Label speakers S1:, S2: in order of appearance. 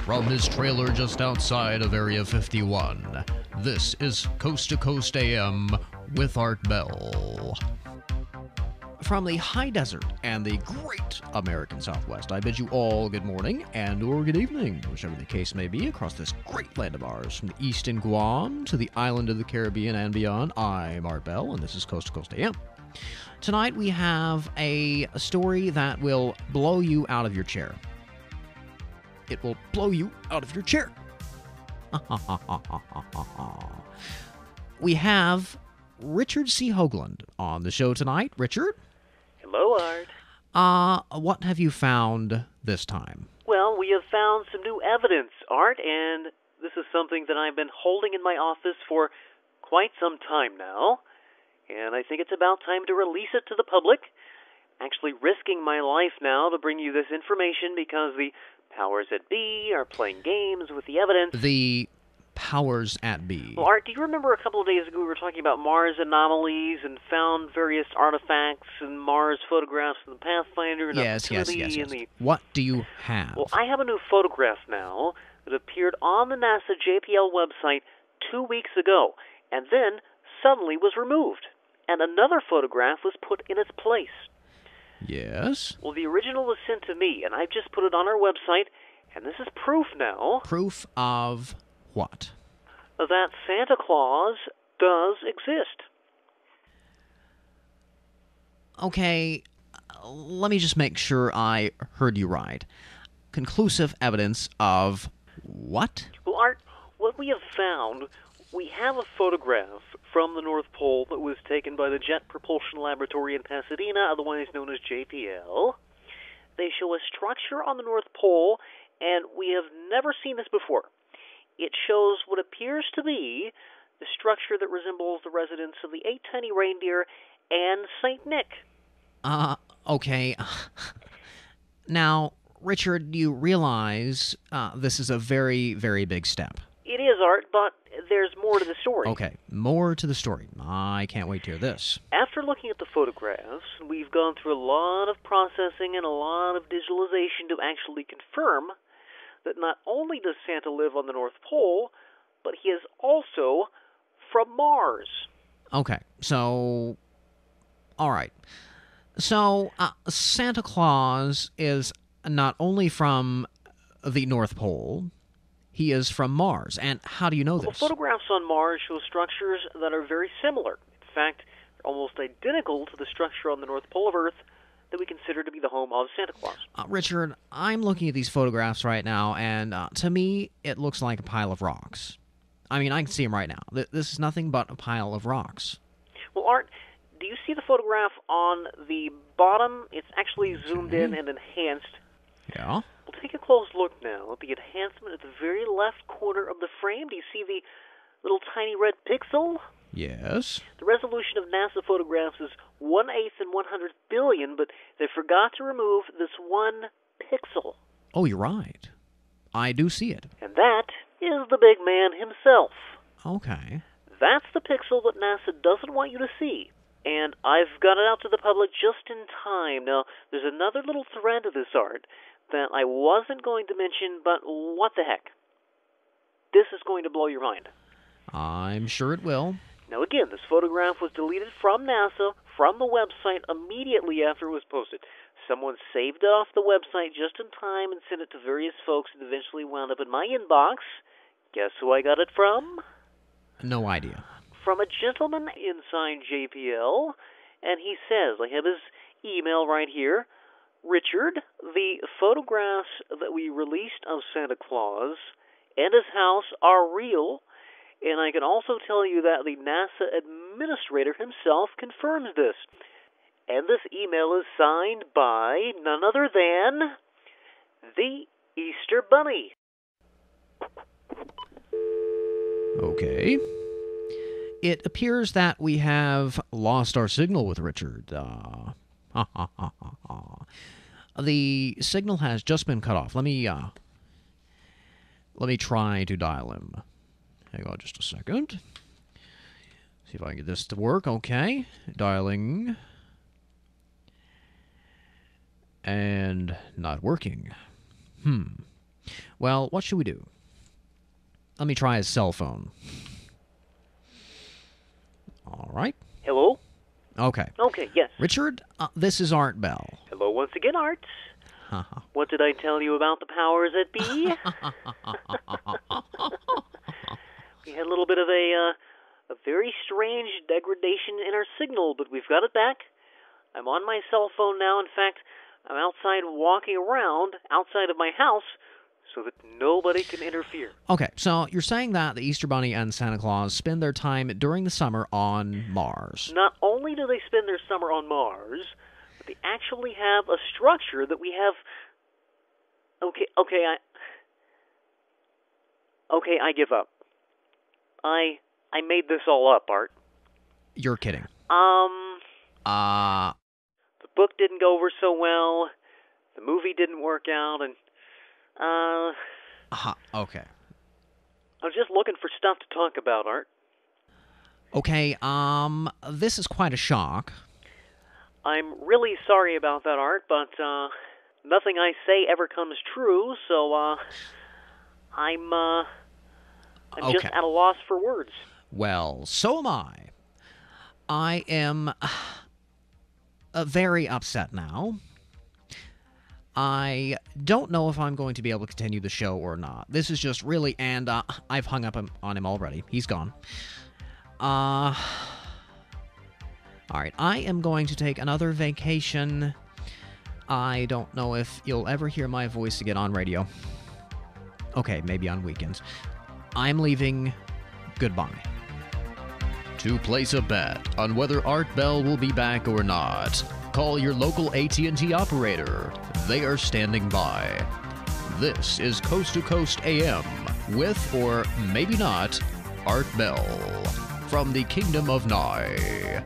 S1: From his trailer just outside of Area 51, this is Coast to Coast AM with Art Bell. From the high desert and the great American Southwest, I bid you all good morning and or good evening, whichever the case may be, across this great land of ours. From the east in Guam to the island of the Caribbean and beyond, I'm Art Bell, and this is Coast to Coast AM. Tonight we have a story that will blow you out of your chair. It will blow you out of your chair. We have Richard C. Hogland on the show tonight. Richard?
S2: Hello, Art.
S1: What have you found this time?
S2: Well, we have found some new evidence, Art, and this is something that I've been holding in my office for quite some time now, and I think it's about time to release it to the public. Actually risking my life now to bring you this information because the powers that be are playing games with the evidence.
S1: The powers at be.
S2: Well, Art, do you remember a couple of days ago we were talking about Mars anomalies and found various artifacts and Mars photographs in the Pathfinder and
S1: Yes. What do you have?
S2: Well, I have a new photograph now that appeared on the NASA JPL website 2 weeks ago and then suddenly was removed, and another photograph was put in its place.
S1: Yes?
S2: Well, the original was sent to me, and I've just put it on our website, and this is proof now.
S1: Proof of what?
S2: That Santa Claus does exist.
S1: Okay, let me just make sure I heard you right. Conclusive evidence of what?
S2: Well, Art, what we have found, we have a photograph from the North Pole that was taken by the Jet Propulsion Laboratory in Pasadena, otherwise known as JPL. They show a structure on the North Pole, and we have never seen this before. It shows what appears to be the structure that resembles the residence of the 8 tiny reindeer and St. Nick.
S1: Okay. Now, Richard, you realize this is a very, very big step.
S2: It is, Art, but there's more to the story.
S1: Okay, more to the story. I can't wait to hear this.
S2: After looking at the photographs, we've gone through a lot of processing and a lot of digitalization to actually confirm that not only does Santa live on the North Pole, but he is also from Mars.
S1: Okay, so... all right. So, Santa Claus is not only from the North Pole, he is from Mars. And how do you know this?
S2: Well, photographs on Mars show structures that are very similar. In fact, they're almost identical to the structure on the North Pole of Earth that we consider to be the home of Santa Claus.
S1: Richard, I'm looking at these photographs right now, and to me, it looks like a pile of rocks. I mean, I can see them right now. This is nothing but a pile of rocks.
S2: Well, Art, do you see the photograph on the bottom? It's actually zoomed in and enhanced.
S1: Yeah?
S2: Well, take a close look now at the enhancement at the very left corner of the frame. Do you see the little tiny red pixel?
S1: Yes.
S2: The resolution of NASA photographs is 1/8 and 100 billion, but they forgot to remove this one pixel.
S1: Oh, you're right. I do see it.
S2: And that is the big man himself.
S1: Okay.
S2: That's the pixel that NASA doesn't want you to see. And I've got it out to the public just in time. Now, there's another little thread of this, Art, that I wasn't going to mention, but what the heck? This is going to blow your mind.
S1: I'm sure it will.
S2: Now again, this photograph was deleted from NASA, from the website, immediately after it was posted. Someone saved it off the website just in time and sent it to various folks and eventually wound up in my inbox. Guess who I got it from?
S1: No idea.
S2: From a gentleman inside JPL, and he says, I have his email right here, Richard, the photographs that we released of Santa Claus and his house are real, and I can also tell you that the NASA administrator himself confirms this. And this email is signed by none other than the Easter Bunny.
S1: Okay. It appears that we have lost our signal with Richard. The signal has just been cut off. Let me try to dial him. Hang on just a second. See if I can get this to work. Okay. Dialing. And not working. Well, what should we do? Let me try his cell phone. All right.
S2: Hello?
S1: Okay.
S2: Okay, yes.
S1: Richard, this is Art Bell.
S2: Hello once again, Art. What did I tell you about the powers that be? We had a little bit of a very strange degradation in our signal, but we've got it back. I'm on my cell phone now. In fact, I'm outside walking around outside of my house so that nobody can interfere.
S1: Okay, so you're saying that the Easter Bunny and Santa Claus spend their time during the summer on Mars.
S2: Not only do they spend their summer on Mars, but they actually have a structure that we have... Okay, I give up. I made this all up, Art.
S1: You're kidding.
S2: The book didn't go over so well, the movie didn't work out, and,
S1: okay.
S2: I was just looking for stuff to talk about, Art.
S1: Okay, this is quite a shock.
S2: I'm really sorry about that, Art, but, nothing I say ever comes true, so, I'm just at a loss for words.
S1: Well, so am I. I am very upset now. I don't know if I'm going to be able to continue the show or not. This is just really, and I've hung up on him already. He's gone. Alright, I am going to take another vacation. I don't know if you'll ever hear my voice again on radio. Okay, maybe on weekends. I'm leaving. Goodbye. To place a bet on whether Art Bell will be back or not, call your local AT&T operator. They are standing by. This is Coast to Coast AM with, or maybe not, Art Bell from the Kingdom of Nye.